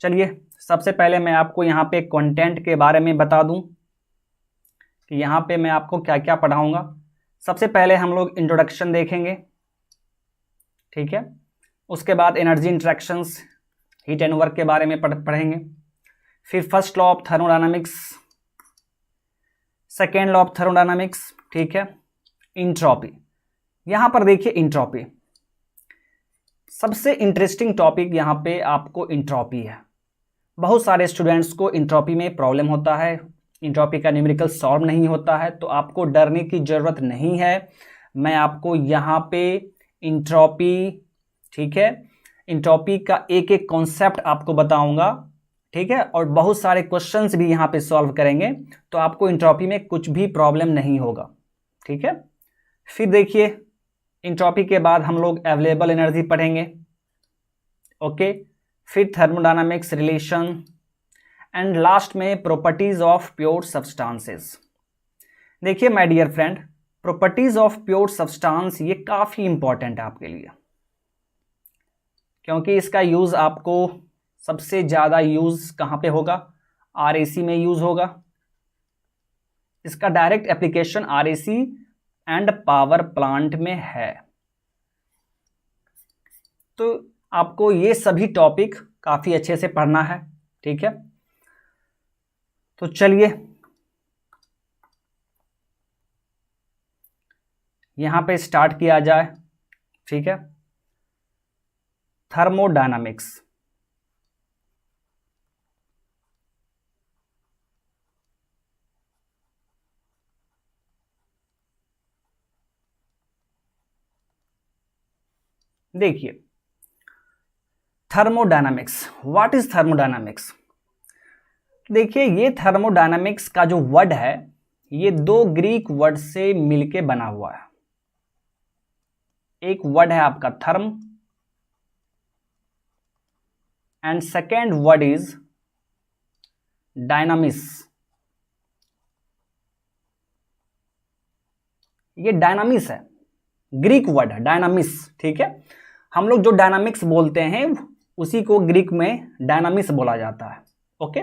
चलिए सबसे पहले मैं आपको यहाँ पे कंटेंट के बारे में बता दूं कि यहाँ पे मैं आपको क्या क्या पढ़ाऊंगा। सबसे पहले हम लोग इंट्रोडक्शन देखेंगे, ठीक है। उसके बाद energy interactions, heat and work के बारे में पढ़ेंगे। फिर first law of thermodynamics, second law of thermodynamics, ठीक है। इंट्रोपी, यहाँ पर देखिए इंट्रोपी सबसे इंटरेस्टिंग टॉपिक यहाँ पे आपको इंट्रोपी है। बहुत सारे स्टूडेंट्स को इंट्रोपी में प्रॉब्लम होता है, इंट्रोपी का न्यूमेरिकल सॉल्व नहीं होता है, तो आपको डरने की ज़रूरत नहीं है। मैं आपको यहाँ पे इंट्रोपी, ठीक है, इंट्रोपी का एक एक कॉन्सेप्ट आपको बताऊंगा, ठीक है, और बहुत सारे क्वेश्चंस भी यहाँ पे सॉल्व करेंगे, तो आपको इंट्रोपी में कुछ भी प्रॉब्लम नहीं होगा, ठीक है। फिर देखिए इंट्रोपी के बाद हम लोग अवेलेबल एनर्जी पढ़ेंगे, ओके। फिर थर्मोडायनामिक्स रिलेशन एंड लास्ट में प्रॉपर्टीज ऑफ प्योर सब्सटेंसेस। देखिए my dear friend, properties of pure substance ये काफ़ी इंपॉर्टेंट है आपके लिए, क्योंकि इसका यूज़ आपको सबसे ज़्यादा यूज़ कहाँ पे होगा, आरएसी में यूज़ होगा। इसका direct application RAC and power plant में है। तो आपको ये सभी टॉपिक काफ़ी अच्छे से पढ़ना है, ठीक है। तो चलिए यहाँ पे स्टार्ट किया जाए, ठीक है। थर्मोडायनामिक्स, देखिए थर्मोडायनामिक्स, व्हाट इज थर्मोडायनामिक्स। देखिए ये थर्मोडायनामिक्स का जो वर्ड है ये दो ग्रीक वर्ड से मिलके बना हुआ है। एक वर्ड है आपका therm and second word is dynamis. ये डायनामिस है, ग्रीक वर्ड है डायनामिस, ठीक है। हम लोग जो डायनामिक्स बोलते हैं उसी को ग्रीक में डायनामिस बोला जाता है, ओके।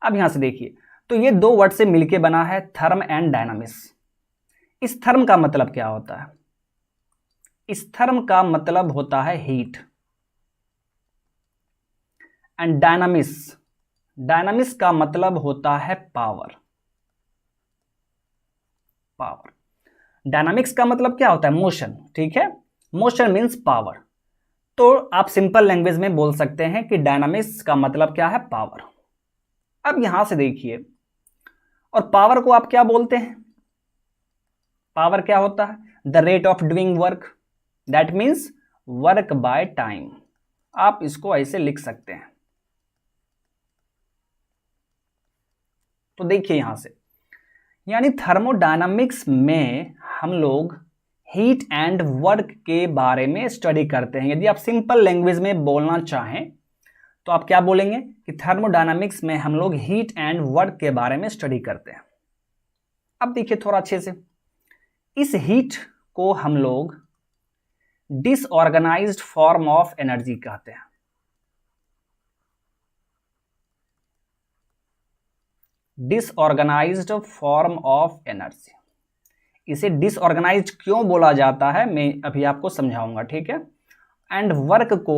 अब यहां से देखिए, तो ये दो वर्ड से मिलके बना है थर्म एंड डायनामिस। इस थर्म का मतलब क्या होता है, इस थर्म का मतलब होता है हीट, एंड डायनामिस, डायनामिस का मतलब होता है पावर। पावर, डायनामिक्स का मतलब क्या होता है, मोशन, ठीक है। Motion means power. तो आप सिंपल लैंग्वेज में बोल सकते हैं कि डायनामिक्स का मतलब क्या है, पावर। अब यहां से देखिए, और पावर को आप क्या बोलते हैं, पावर क्या होता है, the rate of doing work, that means work by time. आप इसको ऐसे लिख सकते हैं। तो देखिए यहां से, यानी थर्मोडायनामिक्स में हम लोग हीट एंड वर्क के बारे में स्टडी करते हैं। यदि आप सिंपल लैंग्वेज में बोलना चाहें तो आप क्या बोलेंगे कि थर्मोडायनामिक्स में हम लोग हीट एंड वर्क के बारे में स्टडी करते हैं। अब देखिए थोड़ा अच्छे से, इस हीट को हम लोग डिसऑर्गेनाइज्ड फॉर्म ऑफ एनर्जी कहते हैं। डिसऑर्गेनाइज्ड फॉर्म ऑफ एनर्जी, इसे डिसऑर्गेनाइज्ड क्यों बोला जाता है मैं अभी आपको समझाऊंगा, ठीक है। एंड वर्क को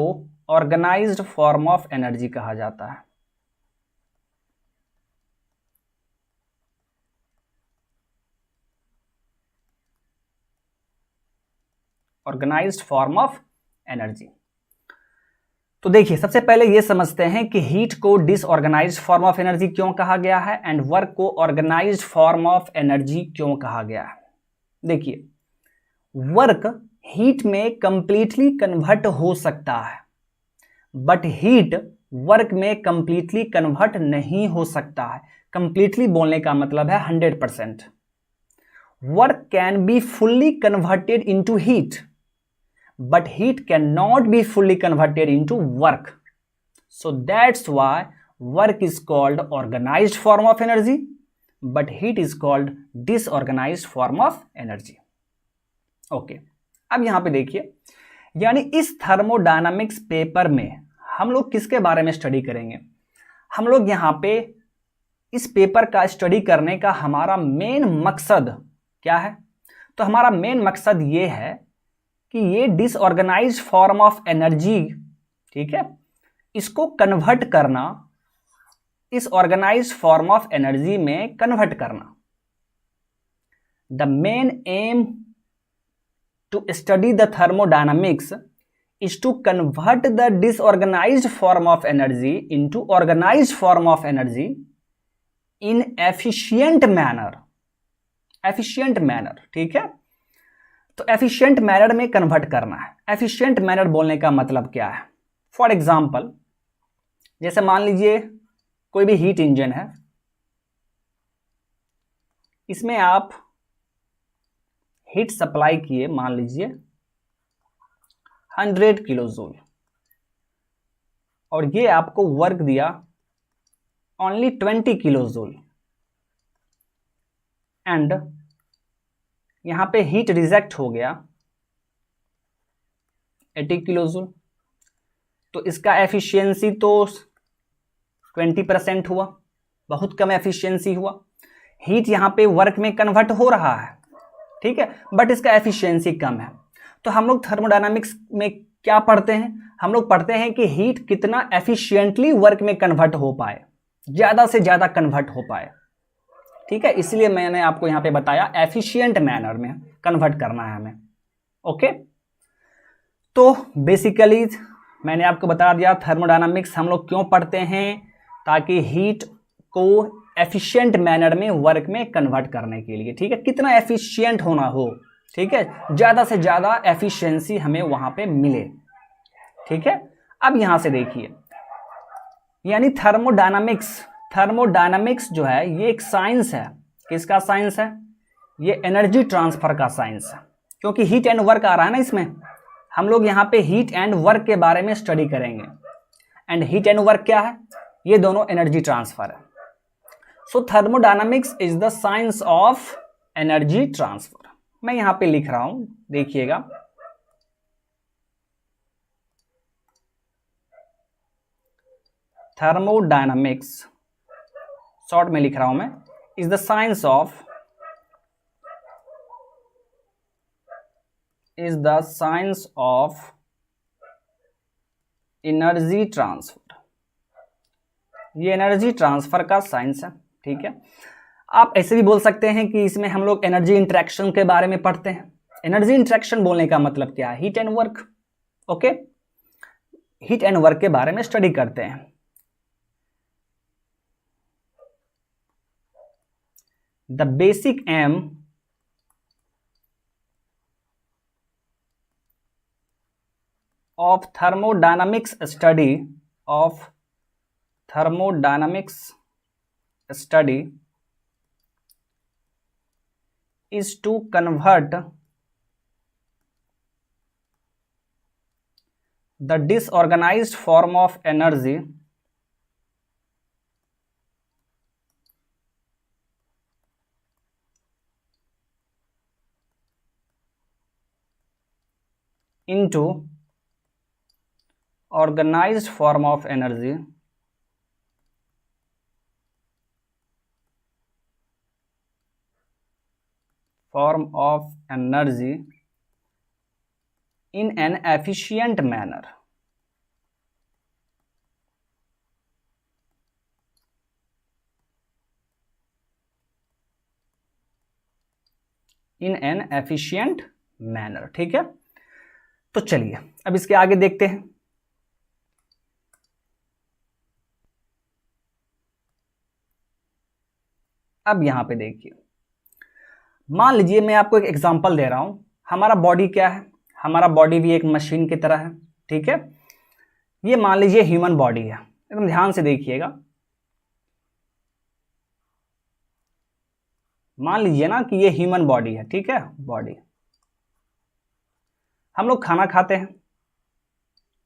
ऑर्गेनाइज्ड फॉर्म ऑफ एनर्जी कहा जाता है। Organised form of energy. तो देखिए सबसे पहले ये समझते हैं कि हीट को डिसऑर्गेनाइज्ड फॉर्म ऑफ एनर्जी क्यों कहा गया है एंड वर्क को ऑर्गेनाइज्ड फॉर्म ऑफ एनर्जी क्यों कहा गया है। देखिए वर्क हीट में कंप्लीटली कन्वर्ट हो सकता है, बट हीट वर्क में कंप्लीटली कन्वर्ट नहीं हो सकता है। कंप्लीटली बोलने का मतलब है 100%। Work can be fully converted into heat, but heat cannot be fully converted into work. So that's why work is called organized form of energy, but heat is called disorganized form of energy. Okay, अब यहां पे देखिए, यानी इस thermodynamics paper में हम लोग किसके बारे में स्टडी करेंगे? हम लोग यहाँ पे इस पेपर का स्टडी करने का हमारा मेन मकसद क्या है? तो हमारा मेन मकसद ये है कि ये डिसऑर्गेनाइज्ड फॉर्म ऑफ एनर्जी, ठीक है, इसको कन्वर्ट करना, इस ऑर्गेनाइज्ड फॉर्म ऑफ एनर्जी में कन्वर्ट करना। The main aim to study the thermodynamics is to convert the disorganized form of energy into organized form of energy in efficient manner, efficient manner, ठीक है। तो efficient manner में convert करना है। efficient manner बोलने का मतलब क्या है? फॉर एग्जाम्पल, जैसे मान लीजिए कोई भी हीट इंजन है, इसमें आप हीट सप्लाई किए, मान लीजिए 100 किलो जूल, और ये आपको वर्क दिया ओनली 20 किलो जूल, एंड यहां पे हीट रिजेक्ट हो गया 80 किलो जूल। तो इसका एफिशिएंसी तो 20% हुआ, बहुत कम एफिशिएंसी हुआ। हीट यहां पे वर्क में कन्वर्ट हो रहा है, ठीक है, बट इसका एफिशिएंसी कम है। तो हम लोग थर्मोडायनामिक्स में क्या पढ़ते हैं? हम लोग पढ़ते हैं कि हीट कितना एफिशिएंटली वर्क में कन्वर्ट हो पाए, ज्यादा से ज्यादा कन्वर्ट हो पाए, ठीक है। इसलिए मैंने आपको यहां पे बताया एफिशिएंट मैनर में कन्वर्ट करना है हमें, ओके। तो बेसिकली मैंने आपको बता दिया थर्मोडायनामिक्स हम लोग क्यों पढ़ते हैं, ताकि हीट को एफिशिएंट मैनर में वर्क में कन्वर्ट करने के लिए, ठीक है, कितना एफिशिएंट होना हो, ठीक है, ज्यादा से ज्यादा एफिशिएंसी हमें वहां पे मिले, ठीक है। अब यहां से देखिए, यानी थर्मोडायनामिक्स जो है ये एक साइंस है। किसका साइंस है? ये एनर्जी ट्रांसफर का साइंस है, क्योंकि हीट एंड वर्क आ रहा है ना इसमें। हम लोग यहाँ पे हीट एंड वर्क के बारे में स्टडी करेंगे, एंड हीट एंड वर्क क्या है? ये दोनों एनर्जी ट्रांसफर है। So thermodynamics is the science of energy transfer. मैं यहां पे लिख रहा हूं, देखिएगा, थर्मोडायनामिक्स शॉर्ट में लिख रहा हूं मैं, is the science of energy transfer. ये एनर्जी ट्रांसफर का साइंस है, ठीक है। आप ऐसे भी बोल सकते हैं कि इसमें हम लोग एनर्जी इंटरेक्शन के बारे में पढ़ते हैं। एनर्जी इंटरेक्शन बोलने का मतलब क्या है? Heat and work, okay, heat and work के बारे में स्टडी करते हैं। The basic aim of thermodynamics study is to convert the disorganized form of energy into organized form of energy in an efficient manner. in an efficient manner, ठीक है। तो चलिए अब इसके आगे देखते हैं। अब यहां पे देखिए, मान लीजिए मैं आपको एक एग्जांपल दे रहा हूं। हमारा बॉडी क्या है? हमारा बॉडी भी एक मशीन की तरह है, ठीक है। ये मान लीजिए ह्यूमन बॉडी है, एकदम ध्यान से देखिएगा। मान लीजिए ना कि ये ह्यूमन बॉडी है, ठीक है, बॉडी। हम लोग खाना खाते हैं,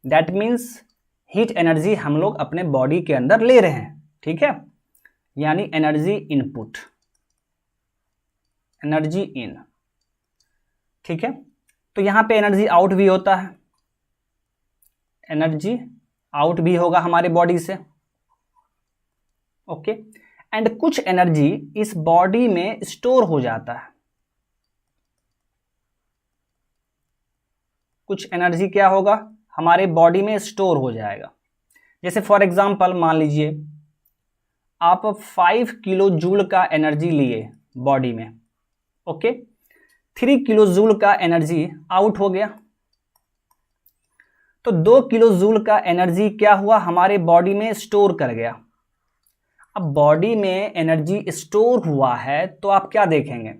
दैट मीन्स हीट एनर्जी हम लोग अपने बॉडी के अंदर ले रहे हैं, ठीक है, यानी एनर्जी इनपुट, एनर्जी इन, ठीक है। तो यहां पे एनर्जी आउट भी होता है, एनर्जी आउट भी होगा हमारे बॉडी से, ओके। एंड कुछ एनर्जी इस बॉडी में स्टोर हो जाता है, कुछ एनर्जी क्या होगा हमारे बॉडी में स्टोर हो जाएगा। जैसे फॉर एग्जांपल मान लीजिए आप 5 किलो जूल का एनर्जी लिए बॉडी में, ओके, 3 किलो जूल का एनर्जी आउट हो गया, तो 2 किलो जूल का एनर्जी क्या हुआ हमारे बॉडी में स्टोर कर गया। अब बॉडी में एनर्जी स्टोर हुआ है तो आप क्या देखेंगे,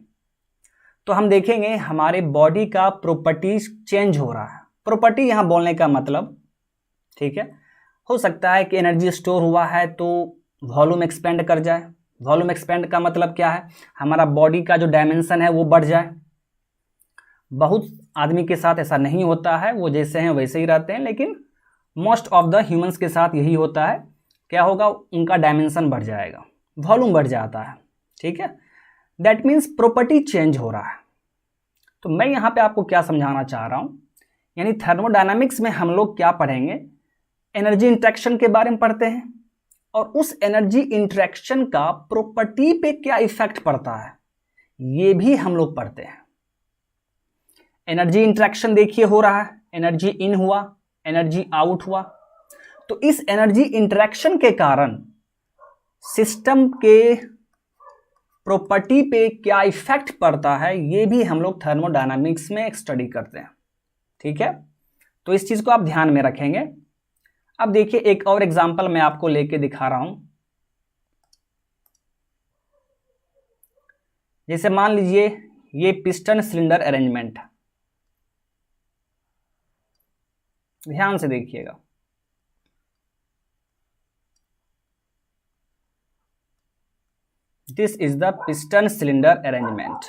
तो हम देखेंगे हमारे बॉडी का प्रॉपर्टीज चेंज हो रहा है। प्रॉपर्टी यहां बोलने का मतलब, ठीक है, हो सकता है कि एनर्जी स्टोर हुआ है तो वॉल्यूम एक्सपेंड कर जाए। वॉल्यूम एक्सपेंड का मतलब क्या है, हमारा बॉडी का जो डायमेंशन है वो बढ़ जाए। बहुत आदमी के साथ ऐसा नहीं होता है, वो जैसे हैं वैसे ही रहते हैं, लेकिन मोस्ट ऑफ द ह्यूमंस के साथ यही होता है। क्या होगा, उनका डायमेंशन बढ़ जाएगा, वॉल्यूम बढ़ जाता है, ठीक है। दैट मीन्स प्रॉपर्टी चेंज हो रहा है। तो मैं यहाँ पे आपको क्या समझाना चाह रहा हूँ, यानी थर्मोडायनामिक्स में हम लोग क्या पढ़ेंगे, एनर्जी इंटरेक्शन के बारे में पढ़ते हैं, और उस एनर्जी इंटरेक्शन का प्रॉपर्टी पे क्या इफेक्ट पड़ता है ये भी हम लोग पढ़ते हैं। एनर्जी इंटरेक्शन देखिए हो रहा है, एनर्जी इन हुआ, एनर्जी आउट हुआ, तो इस एनर्जी इंटरेक्शन के कारण सिस्टम के प्रॉपर्टी पे क्या इफेक्ट पड़ता है ये भी हम लोग थर्मोडायनामिक्स में स्टडी करते हैं, ठीक है। तो इस चीज को आप ध्यान में रखेंगे। अब देखिए एक और एग्जांपल मैं आपको लेके दिखा रहा हूं। जैसे मान लीजिए ये पिस्टन सिलेंडर अरेंजमेंट, ध्यान से देखिएगा। This is the piston cylinder arrangement.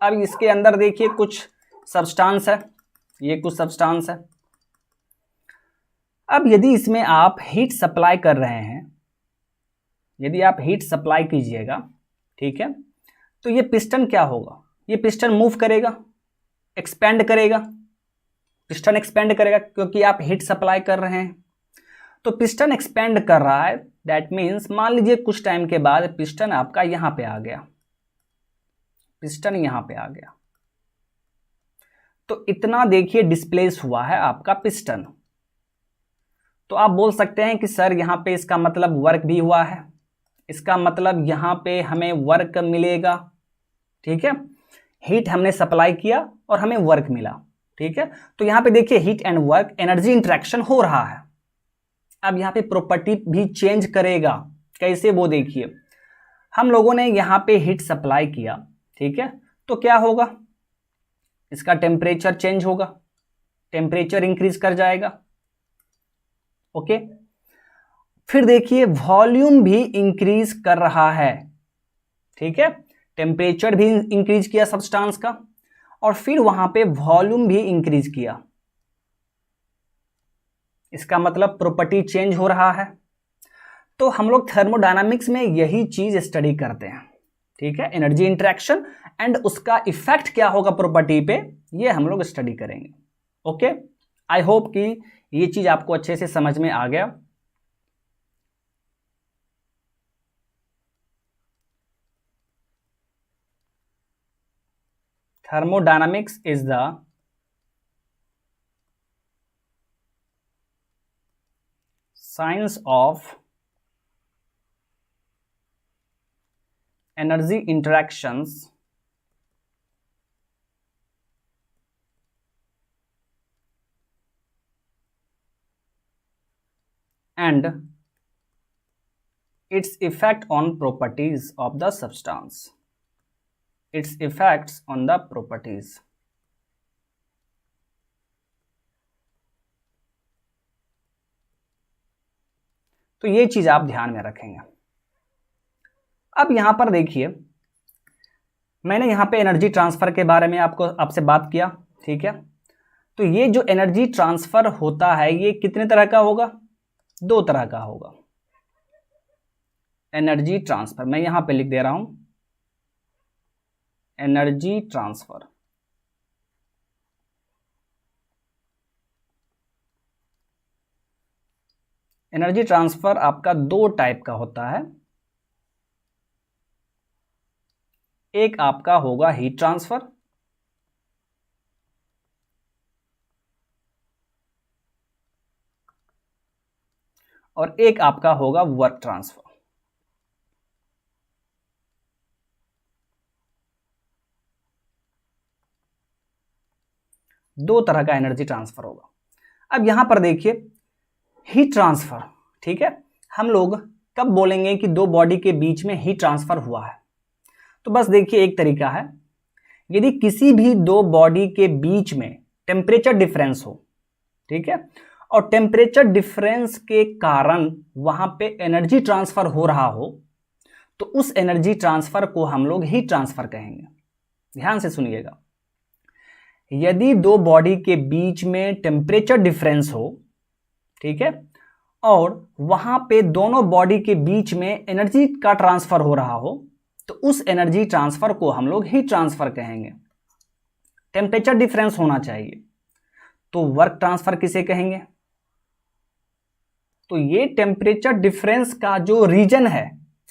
अब इसके अंदर देखिए कुछ सब्सटेंस है, ये कुछ सब्सटेंस है। अब यदि इसमें आप हीट सप्लाई कर रहे हैं, यदि आप हीट सप्लाई कीजिएगा, ठीक है, तो ये पिस्टन क्या होगा, ये पिस्टन मूव करेगा, एक्सपेंड करेगा, पिस्टन एक्सपेंड करेगा क्योंकि आप हीट सप्लाई कर रहे हैं। तो पिस्टन एक्सपेंड कर रहा है, दैट मीन्स मान लीजिए कुछ टाइम के बाद पिस्टन आपका यहां पे आ गया, पिस्टन यहां पे आ गया, तो इतना देखिए डिस्प्लेस हुआ है आपका पिस्टन। तो आप बोल सकते हैं कि सर यहां पे इसका मतलब वर्क भी हुआ है, इसका मतलब यहां पे हमें वर्क मिलेगा, ठीक है, हीट हमने सप्लाई किया और हमें वर्क मिला, ठीक है। तो यहां पे देखिए heat and work energy interaction हो रहा है। अब यहां पे प्रॉपर्टी भी चेंज करेगा, कैसे वो देखिए, हम लोगों ने यहां पे हीट सप्लाई किया, ठीक है, तो क्या होगा, इसका टेम्परेचर चेंज होगा, टेम्परेचर इंक्रीज कर जाएगा, ओके। फिर देखिए वॉल्यूम भी इंक्रीज कर रहा है, ठीक है, टेम्परेचर भी इंक्रीज किया सब्सटेंस का, और फिर वहां पे वॉल्यूम भी इंक्रीज किया, इसका मतलब प्रॉपर्टी चेंज हो रहा है। तो हम लोग थर्मोडायनामिक्स में यही चीज स्टडी करते हैं, ठीक है, एनर्जी इंटरेक्शन एंड उसका इफेक्ट क्या होगा प्रॉपर्टी पे, ये हम लोग स्टडी करेंगे, ओके। आई होप कि ये चीज आपको अच्छे से समझ में आ गया। Thermodynamics is the science of energy interactions and its effect on properties of the substance. Its effects on the properties. तो ये चीज आप ध्यान में रखेंगे। अब यहां पर देखिए मैंने यहां पे एनर्जी ट्रांसफर के बारे में आपसे बात किया, ठीक है। तो ये जो एनर्जी ट्रांसफर होता है ये कितने तरह का होगा, 2 तरह का होगा। एनर्जी ट्रांसफर मैं यहां पे लिख दे रहा हूं, एनर्जी ट्रांसफर। एनर्जी ट्रांसफर आपका दो टाइप का होता है। एक आपका होगा हीट ट्रांसफर, और एक आपका होगा वर्क ट्रांसफर। दो तरह का एनर्जी ट्रांसफर होगा। अब यहां पर देखिए हीट ट्रांसफर, ठीक है, हम लोग कब बोलेंगे कि दो बॉडी के बीच में हीट ट्रांसफर हुआ है? तो बस देखिए एक तरीका है, यदि किसी भी दो बॉडी के बीच में टेम्परेचर डिफरेंस हो, ठीक है, और टेम्परेचर डिफरेंस के कारण वहां पे एनर्जी ट्रांसफर हो रहा हो, तो उस एनर्जी ट्रांसफर को हम लोग हीट ट्रांसफर कहेंगे। ध्यान से सुनिएगा, यदि दो बॉडी के बीच में टेम्परेचर डिफरेंस हो, ठीक है, और वहां पे दोनों बॉडी के बीच में एनर्जी का ट्रांसफर हो रहा हो, तो उस एनर्जी ट्रांसफर को हम लोग हीट ट्रांसफर कहेंगे। टेम्परेचर डिफरेंस होना चाहिए। तो वर्क ट्रांसफर किसे कहेंगे? तो ये टेम्परेचर डिफरेंस का जो रीजन है,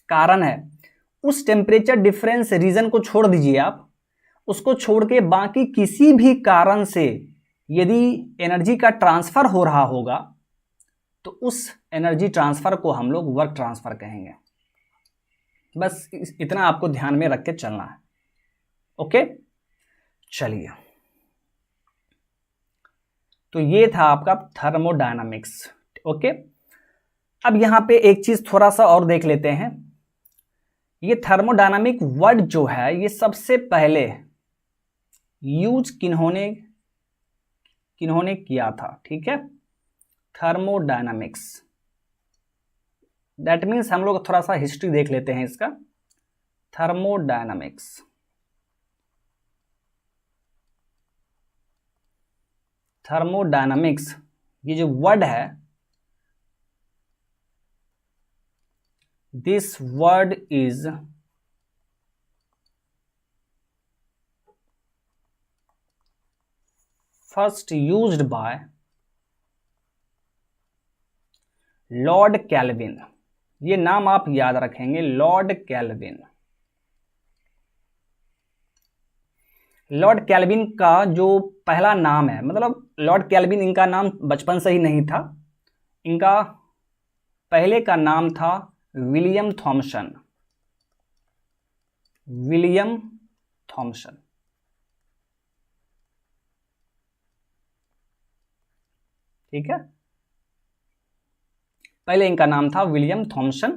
कारण है, उस टेम्परेचर डिफरेंस रीजन को छोड़ दीजिए आप, उसको छोड़ के बाकी किसी भी कारण से यदि एनर्जी का ट्रांसफर हो रहा होगा, तो उस एनर्जी ट्रांसफर को हम लोग वर्क ट्रांसफर कहेंगे। बस इतना आपको ध्यान में रख के चलना है। ओके, चलिए, तो ये था आपका थर्मोडायनामिक्स। ओके, अब यहां पे एक चीज थोड़ा सा और देख लेते हैं। ये थर्मोडायनामिक वर्ड जो है, ये सबसे पहले यूज किन्होंने किया था? ठीक है, थर्मोडायनामिक्स, दैट मीन्स हम लोग थोड़ा सा हिस्ट्री देख लेते हैं इसका। थर्मोडायनामिक्स, थर्मोडायनामिक्स ये जो वर्ड है, this word is first used by Lord Kelvin. ये नाम आप याद रखेंगे, लॉर्ड कैल्विन। लॉर्ड कैल्विन का जो पहला नाम है, मतलब लॉर्ड कैल्विन इनका नाम बचपन से ही नहीं था, इनका पहले का नाम था विलियम थॉमसन। विलियम थॉमसन, ठीक है, पहले इनका नाम था विलियम थॉमसन,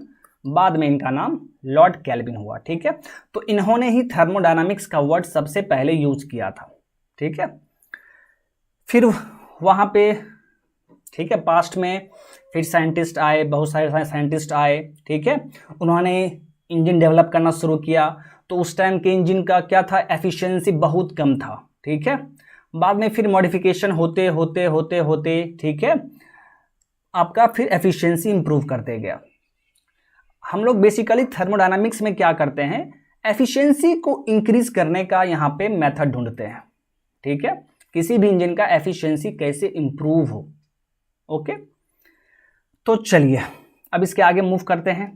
बाद में इनका नाम लॉर्ड कैल्विन हुआ। ठीक है, तो इन्होंने ही थर्मोडायनामिक्स का वर्ड सबसे पहले यूज किया था। ठीक है, फिर वहां पे, ठीक है, पास्ट में फिर साइंटिस्ट आए, बहुत सारे साइंटिस्ट आए, ठीक है, उन्होंने इंजन डेवलप करना शुरू किया। तो उस टाइम के इंजन का क्या था, एफिशिएंसी बहुत कम था। ठीक है, बाद में फिर मॉडिफिकेशन होते होते होते होते, ठीक है, आपका फिर एफिशिएंसी इंप्रूव करते गया। हम लोग बेसिकली थर्मोडायनामिक्स में क्या करते हैं, एफिशिएंसी को इंक्रीज करने का यहाँ पे मेथड ढूंढते हैं। ठीक है, किसी भी इंजन का एफिशिएंसी कैसे इंप्रूव हो। ओके, तो चलिए अब इसके आगे मूव करते हैं।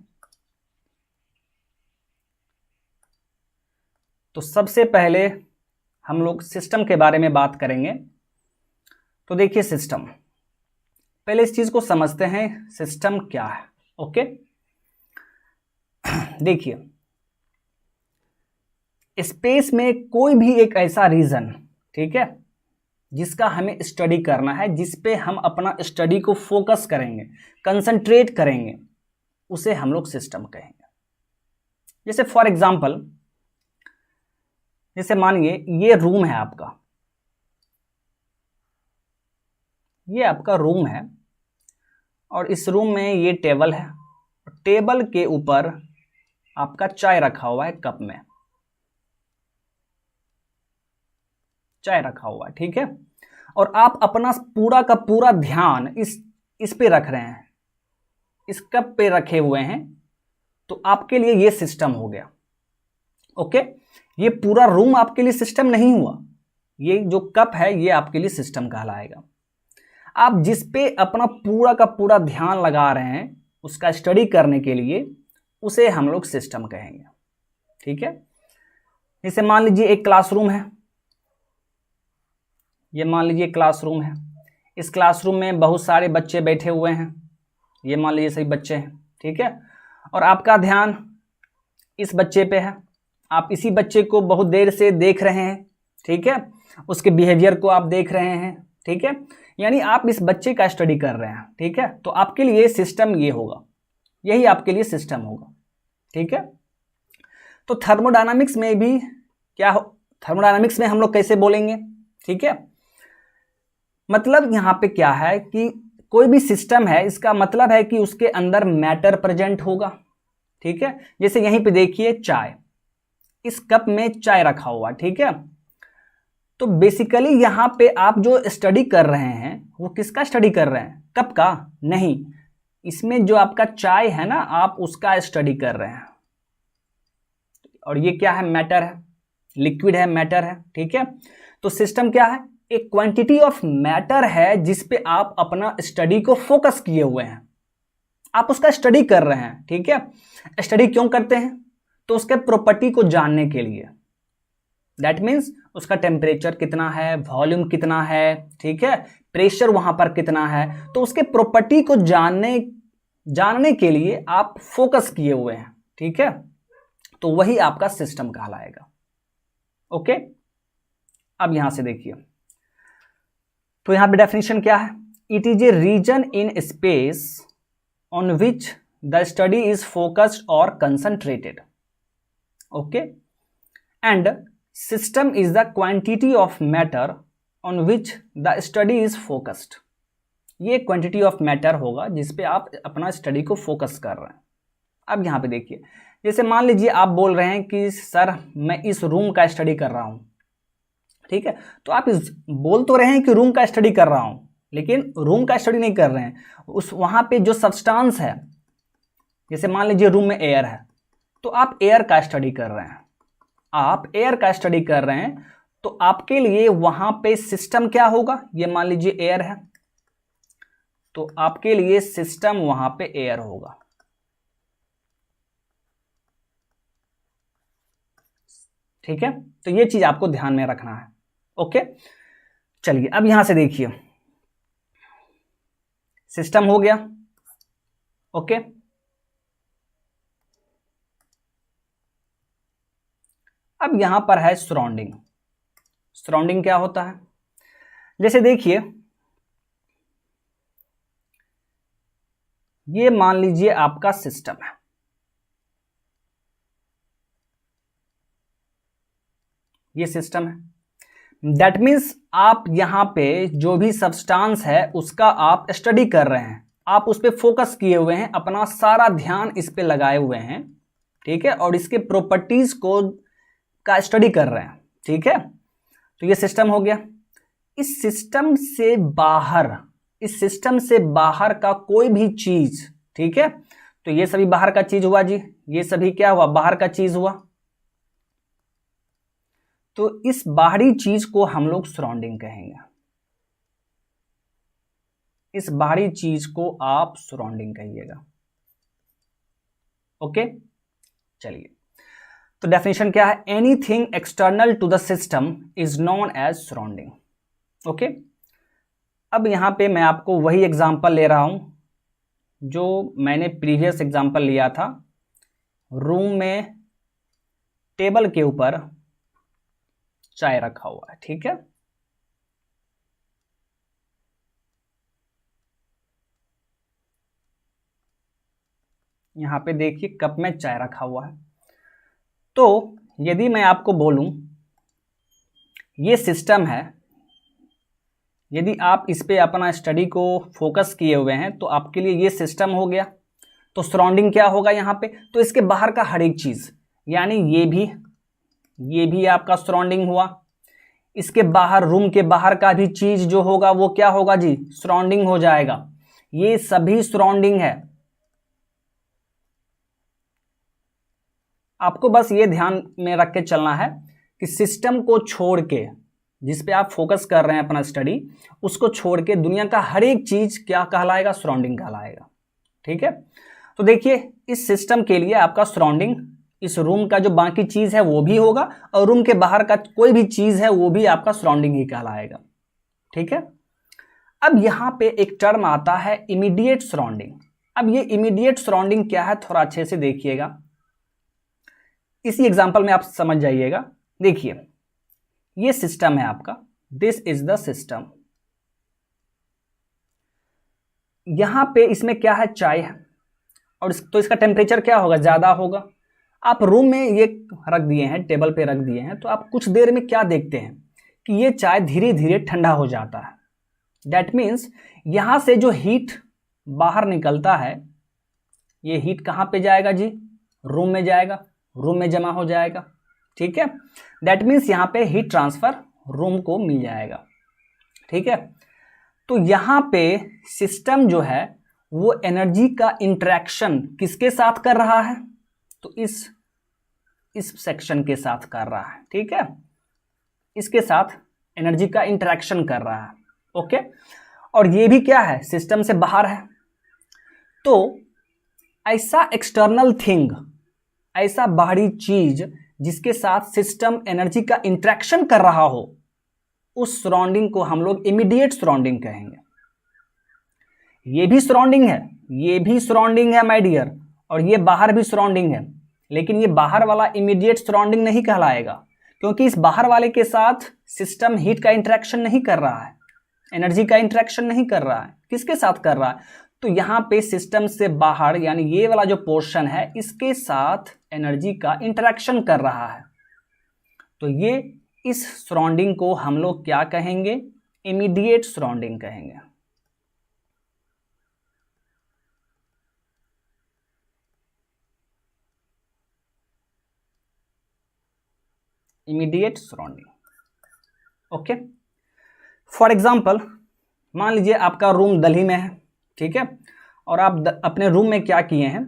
तो सबसे पहले हम लोग सिस्टम के बारे में बात करेंगे। तो देखिए सिस्टम, पहले इस चीज को समझते हैं, सिस्टम क्या है। ओके, देखिए स्पेस में कोई भी एक ऐसा रीजन, ठीक है, जिसका हमें स्टडी करना है, जिस पे हम अपना स्टडी को फोकस करेंगे, कंसंट्रेट करेंगे, उसे हम लोग सिस्टम कहेंगे। जैसे फॉर एग्जांपल, जैसे मानिए ये रूम है आपका, ये आपका रूम है, और इस रूम में ये टेबल है, टेबल के ऊपर आपका चाय रखा हुआ है, कप में चाय रखा हुआ है। ठीक है, और आप अपना पूरा का पूरा ध्यान इस पे रख रहे हैं, इस कप पे रखे हुए हैं, तो आपके लिए ये सिस्टम हो गया। ओके, ये पूरा रूम आपके लिए सिस्टम नहीं हुआ, ये जो कप है ये आपके लिए सिस्टम कहलाएगा। आप जिस पे अपना पूरा का पूरा ध्यान लगा रहे हैं उसका स्टडी करने के लिए, उसे हम लोग सिस्टम कहेंगे। ठीक है, जैसे मान लीजिए एक क्लासरूम है, ये मान लीजिए क्लासरूम है, इस क्लासरूम में बहुत सारे बच्चे बैठे हुए हैं, ये मान लीजिए सभी बच्चे हैं। ठीक है, और आपका ध्यान इस बच्चे पे है, आप इसी बच्चे को बहुत देर से देख रहे हैं। ठीक है, उसके बिहेवियर को आप देख रहे हैं। ठीक है, यानी आप इस बच्चे का स्टडी कर रहे हैं। ठीक है, तो आपके लिए सिस्टम ये होगा, यही आपके लिए सिस्टम होगा। ठीक है, तो थर्मोडायनामिक्स में भी क्या हो, थर्मोडायनामिक्स में हम लोग कैसे बोलेंगे? ठीक है, मतलब यहां पे क्या है कि कोई भी सिस्टम है, इसका मतलब है कि उसके अंदर मैटर प्रेजेंट होगा। ठीक है, जैसे यहीं पे देखिए चाय, इस कप में चाय रखा हुआ। ठीक है, तो बेसिकली यहां पे आप जो स्टडी कर रहे हैं वो किसका स्टडी कर रहे हैं? कप का नहीं, इसमें जो आपका चाय है ना, आप उसका स्टडी कर रहे हैं। और ये क्या है? मैटर है, लिक्विड है, मैटर है। ठीक है, तो सिस्टम क्या है? एक क्वांटिटी ऑफ मैटर है जिस पे आप अपना स्टडी को फोकस किए हुए हैं, आप उसका स्टडी कर रहे हैं। ठीक है, स्टडी क्यों करते हैं? तो उसके प्रॉपर्टी को जानने के लिए। दैट मीन्स उसका टेम्परेचर कितना है, वॉल्यूम कितना है, ठीक है, प्रेशर वहां पर कितना है, तो उसके प्रॉपर्टी को जानने के लिए आप फोकस किए हुए हैं। ठीक है, तो वही आपका सिस्टम कहलाएगा। ओके, अब यहां से देखिए, तो यहां पे डेफिनेशन क्या है? It is a region in space on which the study is focused और concentrated. Okay, and system is the quantity of matter on which the study is focused. ये क्वांटिटी ऑफ मैटर होगा जिस पे आप अपना study को focus कर रहे हैं। अब यहां पे देखिए, जैसे मान लीजिए आप बोल रहे हैं कि सर मैं इस रूम का स्टडी कर रहा हूं। ठीक है, तो आप बोल तो रहे हैं कि रूम का स्टडी कर रहा हूं, लेकिन रूम का स्टडी नहीं कर रहे हैं, उस वहां पे जो सब्सटेंस है, जैसे मान लीजिए रूम में एयर है, तो आप एयर का स्टडी कर रहे हैं, आप एयर का स्टडी कर रहे हैं, तो आपके लिए वहां पे सिस्टम क्या होगा? ये मान लीजिए एयर है, तो आपके लिए सिस्टम वहां पे एयर होगा। ठीक है, तो ये चीज आपको ध्यान में रखना है। ओके, चलिए अब यहां से देखिए, सिस्टम हो गया। ओके, अब यहां पर है सराउंडिंग। सराउंडिंग क्या होता है? जैसे देखिए, ये मान लीजिए आपका सिस्टम है, ये सिस्टम है। दैट मीन्स आप यहां पे जो भी सब्सटेंस है उसका आप स्टडी कर रहे हैं, आप उस पर फोकस किए हुए हैं, अपना सारा ध्यान इस पे लगाए हुए हैं। ठीक है, और इसके प्रॉपर्टीज को का स्टडी कर रहे हैं। ठीक है, तो ये सिस्टम हो गया। इस सिस्टम से बाहर, इस सिस्टम से बाहर का कोई भी चीज, ठीक है, तो ये सभी बाहर का चीज हुआ जी, ये सभी क्या हुआ? बाहर का चीज हुआ। तो इस बाहरी चीज को हम लोग सराउंडिंग कहेंगे, इस बाहरी चीज को आप सराउंडिंग कहिएगा। ओके, चलिए, तो डेफिनेशन क्या है? Anything external to the system is known as surrounding. Okay, अब यहां पे मैं आपको वही एग्जांपल ले रहा हूं जो मैंने प्रीवियस एग्जांपल लिया था। रूम में टेबल के ऊपर चाय रखा हुआ है। ठीक है, यहां पे देखिए कप में चाय रखा हुआ है। तो यदि मैं आपको बोलूं ये सिस्टम है, यदि आप इस पे अपना स्टडी को फोकस किए हुए हैं तो आपके लिए ये सिस्टम हो गया। तो सराउंडिंग क्या होगा यहाँ पे? तो इसके बाहर का हर एक चीज, यानी ये भी आपका सराउंडिंग हुआ। इसके बाहर, रूम के बाहर का भी चीज जो होगा वो क्या होगा जी? सराउंडिंग हो जाएगा। ये सभी सराउंडिंग है। आपको बस ये ध्यान में रख के चलना है कि सिस्टम को छोड़ के, जिस पे आप फोकस कर रहे हैं अपना स्टडी, उसको छोड़ के दुनिया का हर एक चीज क्या कहलाएगा? सराउंडिंग कहलाएगा। ठीक है, तो देखिए इस सिस्टम के लिए आपका सराउंडिंग, इस रूम का जो बाकी चीज है वो भी होगा, और रूम के बाहर का कोई भी चीज है वो भी आपका सराउंडिंग ही कहलाएगा। ठीक है, अब यहां पे एक टर्म आता है इमीडिएट सराउंडिंग। अब ये इमीडिएट सराउंडिंग क्या है, थोड़ा अच्छे से देखिएगा, इसी एग्जांपल में आप समझ जाइएगा। देखिए ये सिस्टम है आपका, दिस इज द सिस्टम। यहां पे इसमें क्या है? चाय है, और तो इसका टेम्परेचर क्या होगा? ज्यादा होगा। आप रूम में ये रख दिए हैं, टेबल पे रख दिए हैं, तो आप कुछ देर में क्या देखते हैं कि ये चाय धीरे धीरे ठंडा हो जाता है। दैट मीन्स यहां से जो हीट बाहर निकलता है, ये हीट कहां पे जाएगा जी? रूम में जाएगा, रूम में जमा हो जाएगा। ठीक है, दैट मीन्स यहां पे हीट ट्रांसफर रूम को मिल जाएगा। ठीक है, तो यहां पे सिस्टम जो है वो एनर्जी का इंटरेक्शन किसके साथ कर रहा है? तो इस सेक्शन के साथ कर रहा है। ठीक है, इसके साथ एनर्जी का इंटरेक्शन कर रहा है। ओके, और ये भी क्या है? सिस्टम से बाहर है। तो ऐसा एक्सटर्नल थिंग, ऐसा बाहरी चीज जिसके साथ सिस्टम एनर्जी का इंटरेक्शन कर रहा हो, उस सराउंडिंग को हम लोग इमीडिएट सराउंडिंग कहेंगे। ये भी सराउंडिंग है, ये भी सराउंडिंग है माय डियर, और ये बाहर भी सराउंडिंग है, लेकिन ये बाहर वाला इमीडिएट सराउंडिंग नहीं कहलाएगा, क्योंकि इस बाहर वाले के साथ सिस्टम हीट का इंटरेक्शन नहीं कर रहा है, एनर्जी का इंटरेक्शन नहीं कर रहा है। किसके साथ कर रहा है? तो यहां पे सिस्टम से बाहर, यानी ये वाला जो पोर्शन है, इसके साथ एनर्जी का इंटरेक्शन कर रहा है। तो ये इस सराउंडिंग को हम लोग क्या कहेंगे? इमीडिएट सराउंडिंग कहेंगे। Immediate surrounding. Okay, for example मान लीजिए आपका रूम दिल्ली में है। ठीक है, और आप अपने रूम में क्या किए हैं?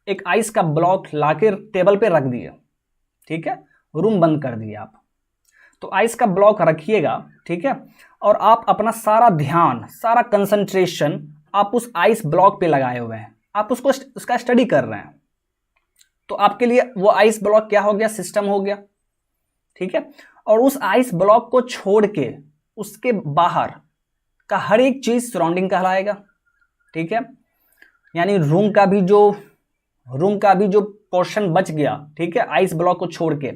एक आइस का ब्लॉक लाके टेबल पे रख दिए। ठीक है, रूम बंद कर दिए आप। तो आइस का ब्लॉक रखिएगा। ठीक है, और आप अपना सारा ध्यान, सारा कंसंट्रेशन आप उस आइस ब्लॉक पे लगाए हुए हैं, आप उसका स्टडी कर रहे हैं। तो आपके लिए वो आइस ब्लॉक क्या हो गया? सिस्टम हो गया। ठीक है, और उस आइस ब्लॉक को छोड़ के उसके बाहर का हर एक चीज सराउंडिंग कहलाएगा। ठीक है, यानी रूम का भी जो पोर्शन बच गया, ठीक है, आइस ब्लॉक को छोड़ के,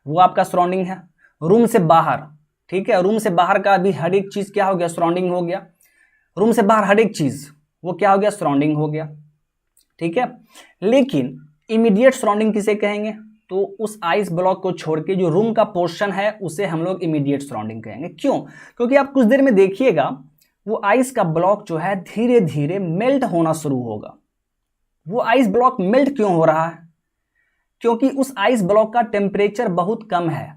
वो आपका सराउंडिंग है। रूम से बाहर, ठीक है, रूम से बाहर का भी हर एक चीज क्या हो गया? सराउंडिंग हो गया। रूम से बाहर हर एक चीज वो क्या हो गया? सराउंडिंग हो गया। ठीक है, लेकिन इमीडिएट सराउंडिंग किसे कहेंगे? तो उस आइस ब्लॉक को छोड़ के जो रूम का पोर्शन है उसे हम लोग इमीडिएट सराउंडिंग कहेंगे। क्यों? क्योंकि आप कुछ देर में देखिएगा वो आइस का ब्लॉक जो है धीरे धीरे मेल्ट होना शुरू होगा। वो आइस ब्लॉक मेल्ट क्यों हो रहा है? क्योंकि उस आइस ब्लॉक का टेम्परेचर बहुत कम है,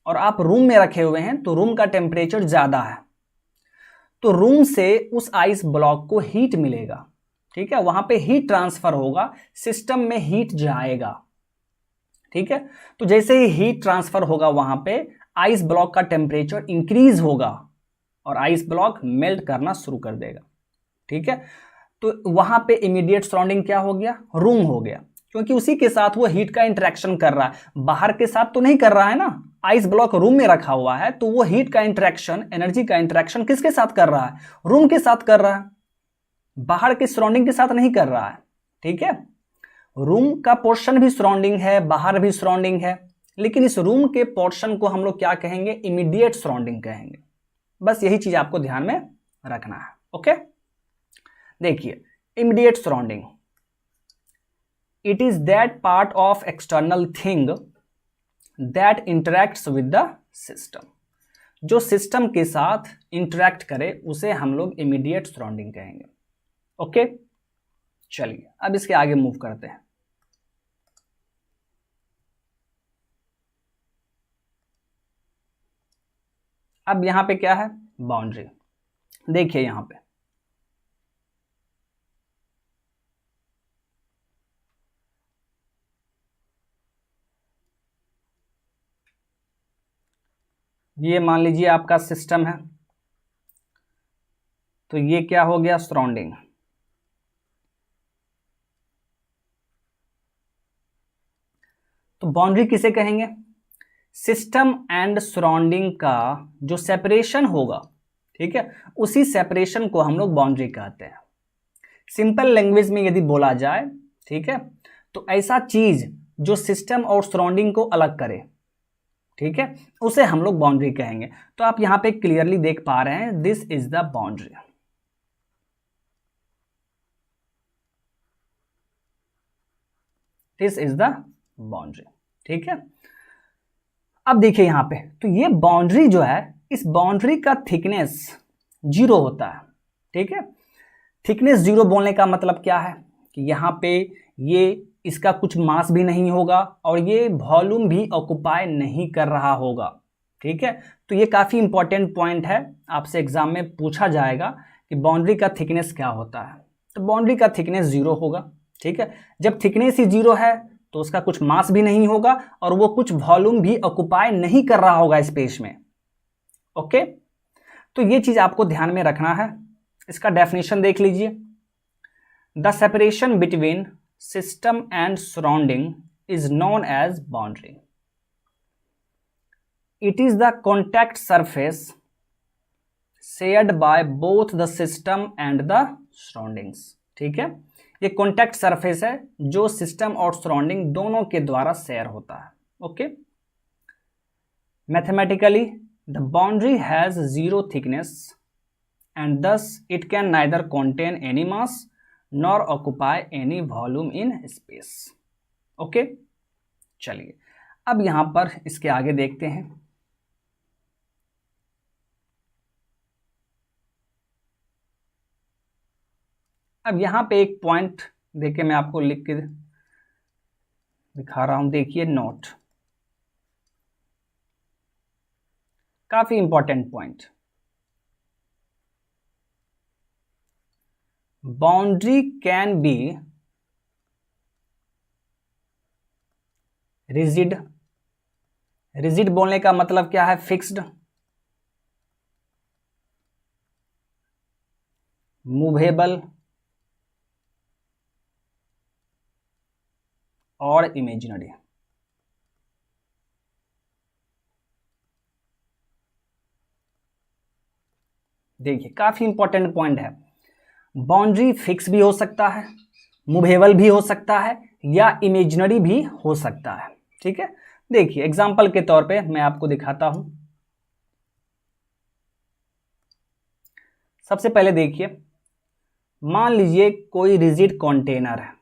और आप रूम में रखे हुए हैं तो रूम का टेम्परेचर ज्यादा है, तो रूम से उस आइस ब्लॉक को हीट मिलेगा। ठीक है, वहां पे हीट ट्रांसफर होगा, सिस्टम में हीट जाएगा। ठीक है, तो जैसे ही हीट ट्रांसफर होगा वहां पे आइस ब्लॉक का टेम्परेचर इंक्रीज होगा और आइस ब्लॉक मेल्ट करना शुरू कर देगा। ठीक है, तो वहां पे इमीडिएट सराउंडिंग क्या हो गया? रूम हो गया, क्योंकि उसी के साथ वो हीट का इंटरेक्शन कर रहा है, बाहर के साथ तो नहीं कर रहा है ना। आइस ब्लॉक रूम में रखा हुआ है, तो वो हीट का इंटरेक्शन, एनर्जी का इंटरेक्शन किसके साथ कर रहा है? रूम के साथ कर रहा है, बाहर के सराउंडिंग के साथ नहीं कर रहा है। ठीक है, रूम का पोर्शन भी सराउंडिंग है, बाहर भी सराउंडिंग है, लेकिन इस रूम के पोर्शन को हम लोग क्या कहेंगे? इमीडिएट सराउंडिंग कहेंगे। बस यही चीज आपको ध्यान में रखना है। ओके, देखिए immediate surrounding, it is that part of external thing that interacts with the system. जो सिस्टम के साथ इंटरेक्ट करे उसे हम लोग इमीडिएट सराउंडिंग कहेंगे। ओके, चलिए अब इसके आगे मूव करते हैं। अब यहां पे क्या है? बाउंड्री। देखिए यहां पे ये मान लीजिए आपका सिस्टम है, तो ये क्या हो गया, सराउंडिंग। तो बाउंड्री किसे कहेंगे, सिस्टम एंड सराउंडिंग का जो सेपरेशन होगा, ठीक है, उसी सेपरेशन को हम लोग बाउंड्री कहते हैं। सिंपल लैंग्वेज में यदि बोला जाए, ठीक है, तो ऐसा चीज जो सिस्टम और सराउंडिंग को अलग करे, ठीक है, उसे हम लोग बाउंड्री कहेंगे। तो आप यहां पे क्लियरली देख पा रहे हैं, this is the boundary. This is the boundary, ठीक है। अब देखिए यहां पे, तो ये बाउंड्री जो है, इस बाउंड्री का थिकनेस 0 होता है, ठीक है। थिकनेस 0 बोलने का मतलब क्या है कि यहां पे ये इसका कुछ मास भी नहीं होगा और ये वॉल्यूम भी ऑक्युपाई नहीं कर रहा होगा, ठीक है। तो ये काफी इंपॉर्टेंट पॉइंट है, आपसे एग्जाम में पूछा जाएगा कि बाउंड्री का थिकनेस क्या होता है। तो बाउंड्री का थिकनेस 0 होगा, ठीक है। जब थिकनेस ही 0 है तो उसका कुछ मास भी नहीं होगा और वो कुछ वॉल्यूम भी ऑक्युपाई नहीं कर रहा होगा स्पेस में, ओके। तो ये चीज आपको ध्यान में रखना है। इसका डेफिनेशन देख लीजिए, the separation between system and surrounding is known as boundary. It is the contact surface shared by both the system and the surroundings, ठीक है। ये कॉन्टैक्ट सरफेस है जो सिस्टम और सराउंडिंग दोनों के द्वारा शेयर होता है, okay. Mathematically the boundary has 0 thickness and thus it can neither contain any mass nor occupy any volume in space, okay. चलिए अब यहां पर इसके आगे देखते हैं। अब यहां पे एक पॉइंट देखिए, मैं आपको लिख के दिखा रहा हूं, देखिए नोट, काफी important point. Boundary can be rigid. Rigid बोलने का मतलब क्या है, फिक्स्ड, मूवेबल और इमेजिनरी। देखिए काफी इंपॉर्टेंट पॉइंट है, बाउंड्री फिक्स भी हो सकता है, मूवेबल भी हो सकता है या इमेजिनरी भी हो सकता है, ठीक है। देखिए एग्जांपल के तौर पे मैं आपको दिखाता हूं। सबसे पहले देखिए, मान लीजिए कोई रिजिड कंटेनर है,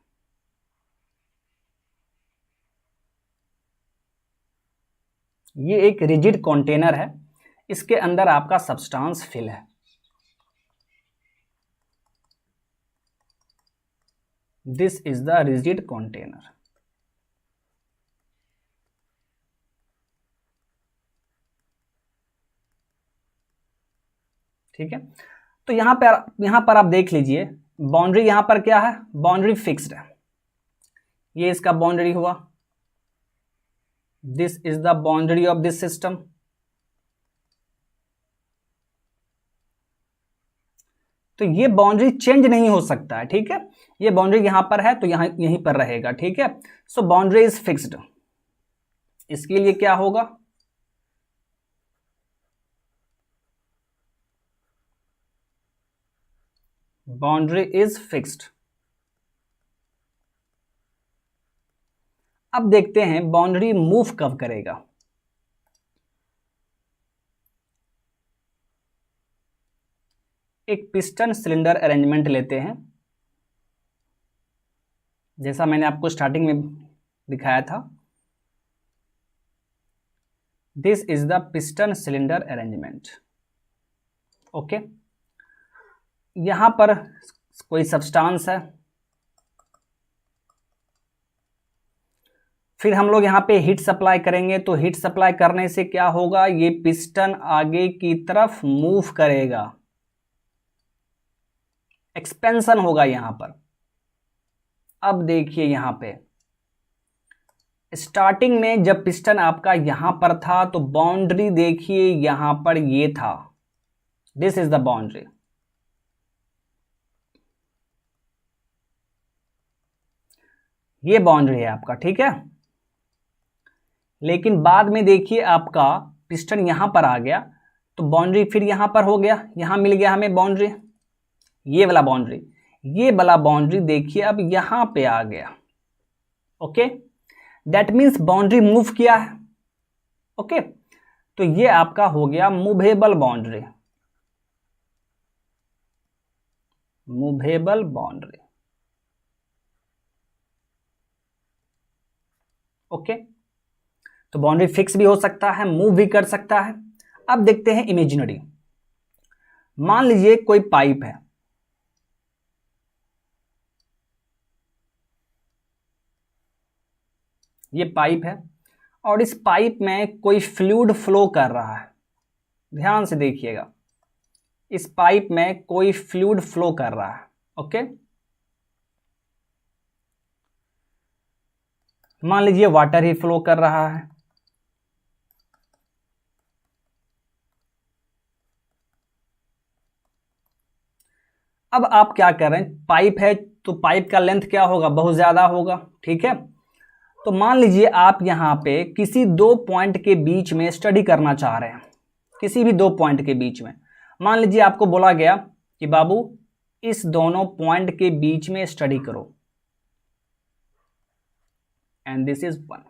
ये एक रिजिड कंटेनर है, इसके अंदर आपका सब्सटेंस फिल है, this is the rigid container, ठीक है। तो यहां पर आप देख लीजिए, बाउंड्री यहां पर क्या है, बाउंड्री फिक्स्ड है, ये इसका बाउंड्री हुआ, this is the boundary of this system. तो ये बाउंड्री चेंज नहीं हो सकता है, ठीक है। ये बाउंड्री यहां पर है तो यहीं पर रहेगा, ठीक है। सो बाउंड्री इज फिक्स्ड, इसके लिए क्या होगा, बाउंड्री इज फिक्स्ड। अब देखते हैं बाउंड्री मूव कब करेगा। एक पिस्टन सिलेंडर अरेंजमेंट लेते हैं, जैसा मैंने आपको स्टार्टिंग में दिखाया था, this is the piston cylinder arrangement, okay. यहां पर कोई सब्सटेंस है, फिर हम लोग यहां पे हीट सप्लाई करेंगे, तो हीट सप्लाई करने से क्या होगा, ये पिस्टन आगे की तरफ मूव करेगा, एक्सपेंशन होगा यहां पर। अब देखिए यहां पे स्टार्टिंग में जब पिस्टन आपका यहां पर था तो बाउंड्री देखिए यहां पर ये था, दिस इज द बाउंड्री। ये बाउंड्री है आपका, ठीक है। लेकिन बाद में देखिए आपका पिस्टन यहां पर आ गया तो बाउंड्री फिर यहां पर हो गया, यहां मिल गया हमें बाउंड्री, ये वाला बाउंड्री, ये वाला बाउंड्री देखिए अब यहां पे आ गया। Okay, that means boundary move किया है। ओके, तो ये आपका हो गया movable boundary, movable boundary. Okay, तो बाउंड्री फिक्स भी हो सकता है, मूव भी कर सकता है। अब देखते हैं इमेजिनरी। मान लीजिए कोई पाइप है, ये पाइप है और इस पाइप में कोई फ्लूइड फ्लो कर रहा है। ध्यान से देखिएगा, इस पाइप में कोई फ्लूइड फ्लो कर रहा है। ओके, मान लीजिए वाटर ही फ्लो कर रहा है। अब आप क्या कर रहे हैं, पाइप है तो पाइप का लेंथ क्या होगा, बहुत ज्यादा होगा, ठीक है। तो मान लीजिए आप यहां पे किसी दो पॉइंट के बीच में स्टडी करना चाह रहे हैं, किसी भी दो पॉइंट के बीच में। मान लीजिए आपको बोला गया कि बाबू इस दोनों पॉइंट के बीच में स्टडी करो, एंड दिस इज वन।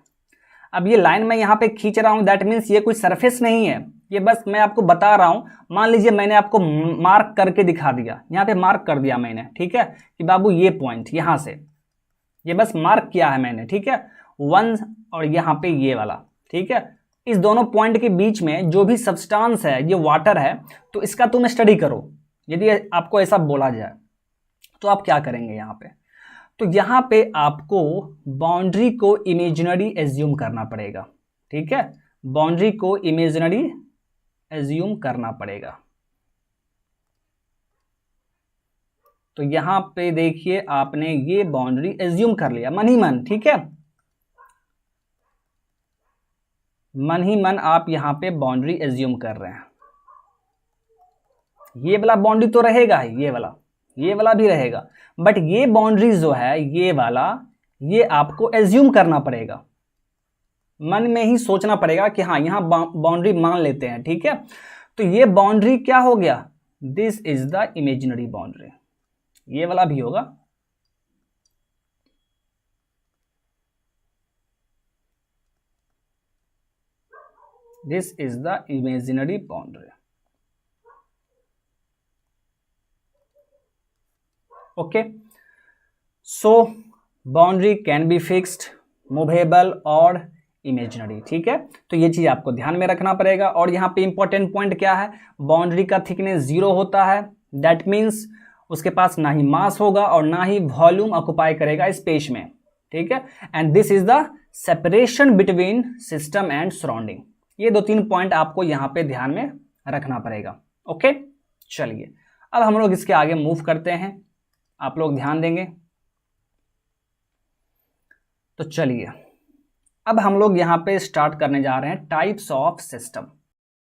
अब ये लाइन मैं यहां पे खींच रहा हूं, दैट मीन्स ये कोई सरफेस नहीं है, ये बस मैं आपको बता रहा हूं। मान लीजिए मैंने आपको मार्क करके दिखा दिया, यहां पे मार्क कर दिया मैंने, ठीक है, कि बाबू ये पॉइंट यहां से, ये बस मार्क किया है मैंने, ठीक है, वन और यहां पे ये वाला, ठीक है। इस दोनों पॉइंट के बीच में जो भी सब्सटेंस है, ये वाटर है, तो इसका तुम स्टडी करो। यदि आपको ऐसा बोला जाए तो आप क्या करेंगे यहां पे, तो यहां पे आपको बाउंड्री को इमेजिनरी एज्यूम करना पड़ेगा, ठीक है, बाउंड्री को इमेजिनरी एज्यूम करना पड़ेगा। तो यहां पे देखिए आपने ये बाउंड्री एज्यूम कर लिया मन ही मन, ठीक है, मन ही मन आप यहां पे बाउंड्री एज्यूम कर रहे हैं। ये वाला बाउंड्री तो रहेगा ही, ये वाला भी रहेगा, बट ये बाउंड्री जो है ये वाला, ये आपको एज्यूम करना पड़ेगा, मन में ही सोचना पड़ेगा कि हाँ यहां बाउंड्री मान लेते हैं, ठीक है। तो ये बाउंड्री क्या हो गया, this is the imaginary boundary, ये वाला भी होगा। This is the imaginary boundary. Okay, so boundary can be fixed, movable और इमेजिनरी, ठीक है। तो ये चीज आपको ध्यान में रखना पड़ेगा। और यहाँ पे इंपॉर्टेंट पॉइंट क्या है, बाउंड्री का थिकनेस 0 होता है, दैट मीन्स उसके पास ना ही मास होगा और ना ही वॉल्यूम ऑक्युपाई करेगा स्पेस में, ठीक है। And this is the separation between system and surrounding. ये 2-3 पॉइंट आपको यहाँ पे ध्यान में रखना पड़ेगा। ओके, चलिए अब हम लोग इसके आगे मूव करते हैं, आप लोग ध्यान देंगे। तो चलिए अब हम लोग यहाँ पे स्टार्ट करने जा रहे हैं टाइप्स ऑफ सिस्टम।